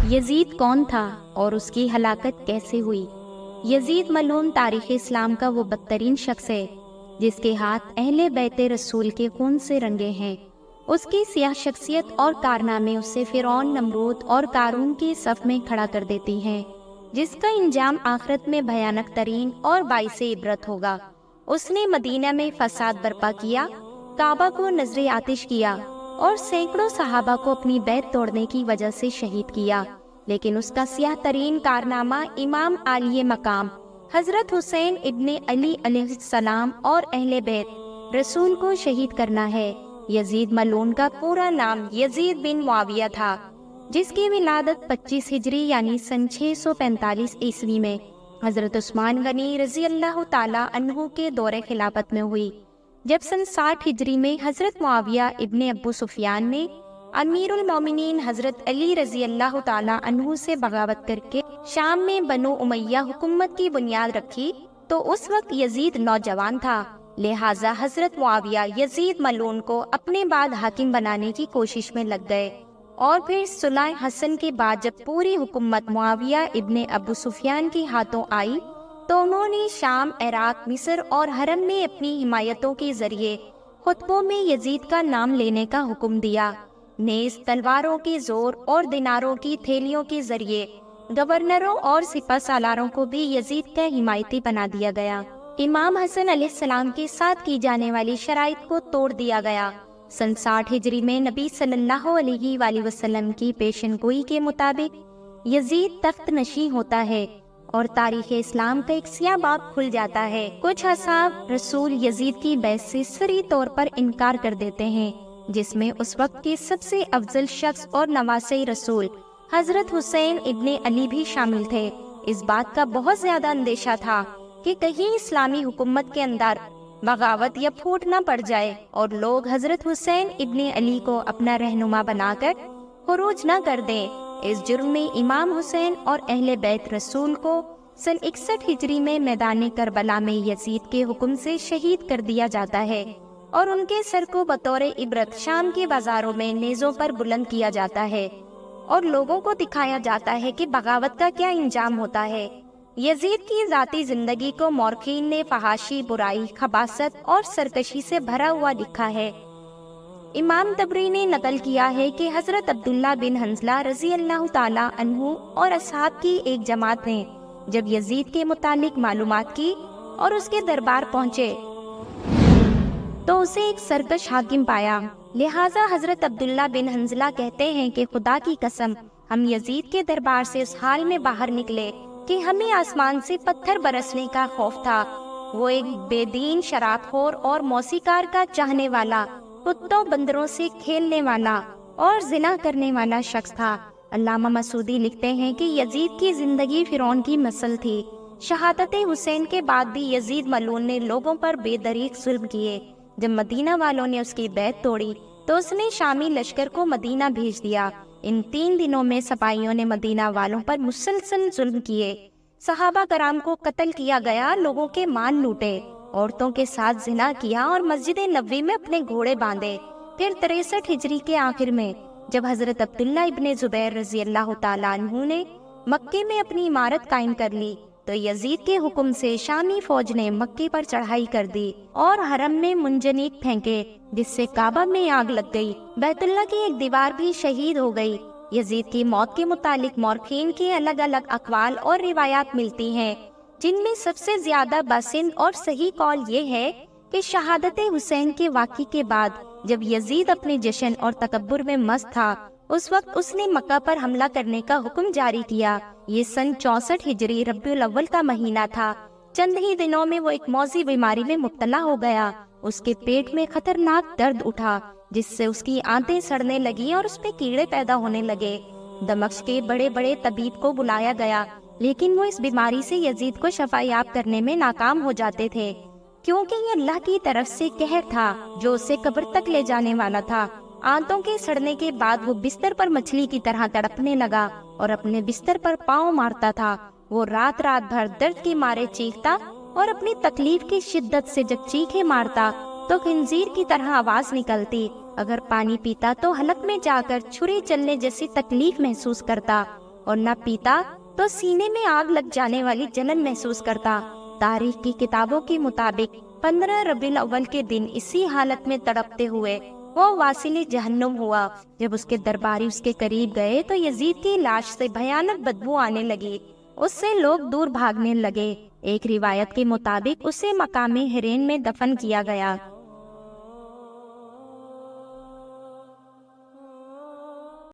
یزید کون تھا اور اس کی ہلاکت کیسے ہوئی؟ یزید ملعون تاریخ اسلام کا وہ بدترین شخص ہے جس کے ہاتھ اہل بیت رسول کے خون سے رنگے ہیں۔ اس کی سیاہ شخصیت اور کارنامے اسے فرعون، نمرود اور قارون کی صف میں کھڑا کر دیتی ہیں، جس کا انجام آخرت میں بھیانک ترین اور باعث عبرت ہوگا۔ اس نے مدینہ میں فساد برپا کیا، کعبہ کو نذر آتش کیا اور سینکڑوں صحابہ کو اپنی بیعت توڑنے کی وجہ سے شہید کیا، لیکن اس کا سیاہ ترین کارنامہ امام عالی مقام حضرت حسین ابن علی علیہ السلام اور اہل بیت رسول کو شہید کرنا ہے۔ یزید ملعون کا پورا نام یزید بن معاویہ تھا، جس کی ولادت 25 ہجری یعنی سن 645 عیسوی میں حضرت عثمان غنی رضی اللہ تعالی عنہ کے دور خلافت میں ہوئی، جب سن 60 ہجری میں حضرت معاویہ ابن ابو سفیان نے امیر المومنین حضرت علی رضی اللہ تعالی عنہ سے بغاوت کر کے شام میں بنو امیہ حکومت کی بنیاد رکھی، تو اس وقت یزید نوجوان تھا، لہٰذا حضرت معاویہ یزید ملعون کو اپنے بعد حاکم بنانے کی کوشش میں لگ گئے، اور پھر صلح حسن کے بعد جب پوری حکومت معاویہ ابن ابو سفیان کے ہاتھوں آئی تو انہوں نے شام، عراق، مصر اور حرم میں اپنی حمایتوں کے ذریعے خطبوں میں یزید کا نام لینے کا حکم دیا۔ نیز تلواروں کے زور اور دیناروں کی تھیلیوں کے ذریعے گورنروں اور سپہ سالاروں کو بھی یزید کا حمایتی بنا دیا گیا۔ امام حسن علیہ السلام کے ساتھ کی جانے والی شرائط کو توڑ دیا گیا۔ سن 60 ہجری میں نبی صلی اللہ علیہ وآلہ وسلم کی پیشن گوئی کے مطابق یزید تخت نشین ہوتا ہے اور تاریخ اسلام کا ایک سیاہ باب کھل جاتا ہے۔ کچھ اصحاب رسول یزید کی بیعت سے صریح طور پر انکار کر دیتے ہیں، جس میں اس وقت کے سب سے افضل شخص اور نواسۂ رسول حضرت حسین ابن علی بھی شامل تھے۔ اس بات کا بہت زیادہ اندیشہ تھا کہ کہیں اسلامی حکومت کے اندر بغاوت یا پھوٹ نہ پڑ جائے اور لوگ حضرت حسین ابن علی کو اپنا رہنما بنا کر خروج نہ کر دیں۔ اس جرم میں امام حسین اور اہل بیت رسول کو سن 61 ہجری میں میدان کربلا میں یزید کے حکم سے شہید کر دیا جاتا ہے، اور ان کے سر کو بطور عبرت شام کے بازاروں میں نیزوں پر بلند کیا جاتا ہے اور لوگوں کو دکھایا جاتا ہے کہ بغاوت کا کیا انجام ہوتا ہے۔ یزید کی ذاتی زندگی کو مورخین نے فحاشی، برائی، خباثت اور سرکشی سے بھرا ہوا لکھا ہے۔ امام طبری نے نقل کیا ہے کہ حضرت عبداللہ بن حنظلہ رضی اللہ تعالی عنہ اور اصحاب کی ایک جماعت نے جب یزید کے متعلق معلومات کی اور اس کے دربار پہنچے تو اسے ایک سرکش حاکم پایا، لہٰذا حضرت عبداللہ بن حنظلہ کہتے ہیں کہ خدا کی قسم ہم یزید کے دربار سے اس حال میں باہر نکلے کہ ہمیں آسمان سے پتھر برسنے کا خوف تھا۔ وہ ایک بے دین، شراب خور اور موسیقار کا چاہنے والا، کتوں بندروں سے کھیلنے والا اور زنا کرنے والا شخص تھا۔ علامہ مسعودی لکھتے ہیں کہ یزید کی زندگی فرعون کی مثل تھی۔ شہادت حسین کے بعد بھی یزید ملعون نے لوگوں پر بے دریغ ظلم کیے۔ جب مدینہ والوں نے اس کی بیعت توڑی تو اس نے شامی لشکر کو مدینہ بھیج دیا۔ ان 3 دنوں میں سپاہیوں نے مدینہ والوں پر مسلسل ظلم کیے، صحابہ کرام کو قتل کیا گیا، لوگوں کے مال لوٹے، عورتوں کے ساتھ زنا کیا اور مسجد نبوی میں اپنے گھوڑے باندھے۔ پھر 63 ہجری کے آخر میں جب حضرت عبداللہ ابن زبیر رضی اللہ تعالیٰ عنہ نے مکے میں اپنی عمارت قائم کر لی تو یزید کے حکم سے شامی فوج نے مکے پر چڑھائی کر دی اور حرم میں منجنیق پھینکے، جس سے کعبہ میں آگ لگ گئی۔ بیت اللہ کی ایک دیوار بھی شہید ہو گئی۔ یزید کی موت کے متعلق مورخین کے الگ الگ اقوال اور روایات ملتی ہیں، جن میں سب سے زیادہ باسند اور صحیح قول یہ ہے کہ شہادت حسین کے واقعے کے بعد جب یزید اپنے جشن اور تکبر میں مست تھا، اس وقت اس نے مکہ پر حملہ کرنے کا حکم جاری کیا۔ یہ سن 64 ہجری ربیع الاول کا مہینہ تھا۔ چند ہی دنوں میں وہ ایک موذی بیماری میں مبتلا ہو گیا۔ اس کے پیٹ میں خطرناک درد اٹھا، جس سے اس کی آنتیں سڑنے لگیں اور اس میں کیڑے پیدا ہونے لگے۔ دمشق کے بڑے بڑے طبیب کو بلایا گیا، لیکن وہ اس بیماری سے یزید کو شفا یاب کرنے میں ناکام ہو جاتے تھے، کیونکہ یہ اللہ کی طرف سے قہر تھا جو اسے قبر تک لے جانے والا تھا۔ آنتوں کے سڑنے کے بعد وہ بستر پر مچھلی کی طرح تڑپنے لگا اور اپنے بستر پر پاؤں مارتا تھا۔ وہ رات بھر درد کے مارے چیختا اور اپنی تکلیف کی شدت سے جب چیخے مارتا تو خنزیر کی طرح آواز نکلتی۔ اگر پانی پیتا تو حلق میں جا کر چھری چلنے جیسی تکلیف محسوس کرتا اور نہ پیتا تو سینے میں آگ لگ جانے والی جلن محسوس کرتا۔ تاریخ کی کتابوں کے مطابق 15 ربیع الاول کے دن اسی حالت میں تڑپتے ہوئے وہ واصل جہنم ہوا۔ جب اس کے درباری اس کے قریب گئے تو یزید کی لاش سے بھیانک بدبو آنے لگی۔ اس سے لوگ دور بھاگنے لگے۔ ایک روایت کے مطابق اسے مقام حرین میں دفن کیا گیا۔